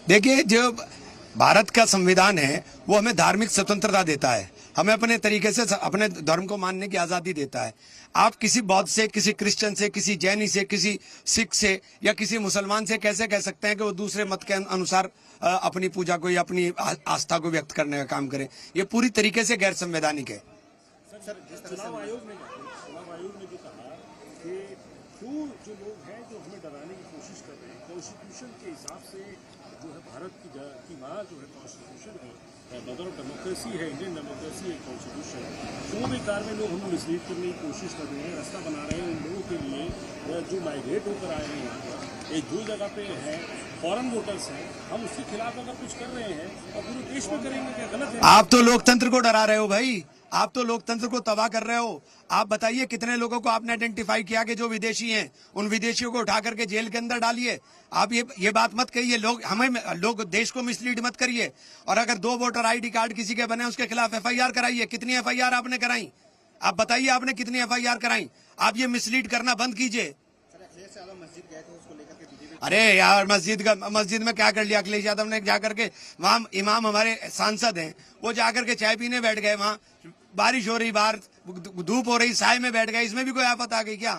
देखिए, जो भारत का संविधान है वो हमें धार्मिक स्वतंत्रता देता है, हमें अपने तरीके से अपने धर्म को मानने की आजादी देता है। आप किसी बौद्ध से, किसी क्रिश्चियन से, किसी जैनी से, किसी सिख से या किसी मुसलमान से कैसे कह सकते हैं कि वो दूसरे मत के अनुसार अपनी पूजा को या अपनी आस्था को व्यक्त करने का काम करें? ये पूरी तरीके से गैर संवैधानिक है। सर, चुनाव आयोग ने जो कहा कि जो लोग हैं जो हमें डराने की कोशिश कर रहे हैं, कॉन्स्टिट्यूशन के हिसाब से जो है भारत की माँ जो है कॉन्स्टिट्यूशन है, मदर ऑफ डेमोक्रेसी है, इंडियन डेमोक्रेसी है कॉन्स्टिट्यूशन। वो बेकार में लोग हमें मिसलीड करने की कोशिश कर रहे हैं, रास्ता बना रहे हैं उन लोगों के लिए जो माइग्रेट होकर आए हैं यहाँ पर, एक जो जगह पे हैं फॉरेन वोटर्स हैं, हम उसके खिलाफ अगर कुछ कर रहे हैं और पूरे देश में करेंगे, क्या गलत है? आप तो लोकतंत्र को डरा रहे हो भाई, आप तो लोकतंत्र को तबाह कर रहे हो। आप बताइए कितने लोगों को आपने आइडेंटिफाई किया कि जो विदेशी हैं, उन विदेशियों को उठा करके जेल के अंदर डालिए। आप ये बात मत कहिए, लोग देश को मिसलीड मत करिए। और अगर 2 वोटर आईडी कार्ड किसी के बने उसके खिलाफ एफआईआर कराइए। कितनी एफआईआर आपने कराई? आप बताइए आपने कितनी एफआईआर कराई? आप ये मिसलीड करना बंद कीजिए। अरे यार, मस्जिद में क्या कर लिया अखिलेश यादव ने? जाकर के वहां इमाम हमारे सांसद हैं, वो जाकर के चाय पीने बैठ गए, वहां बारिश हो रही, बाहर धूप हो रही, साय में बैठ गए, इसमें भी कोई आफत आ गई क्या?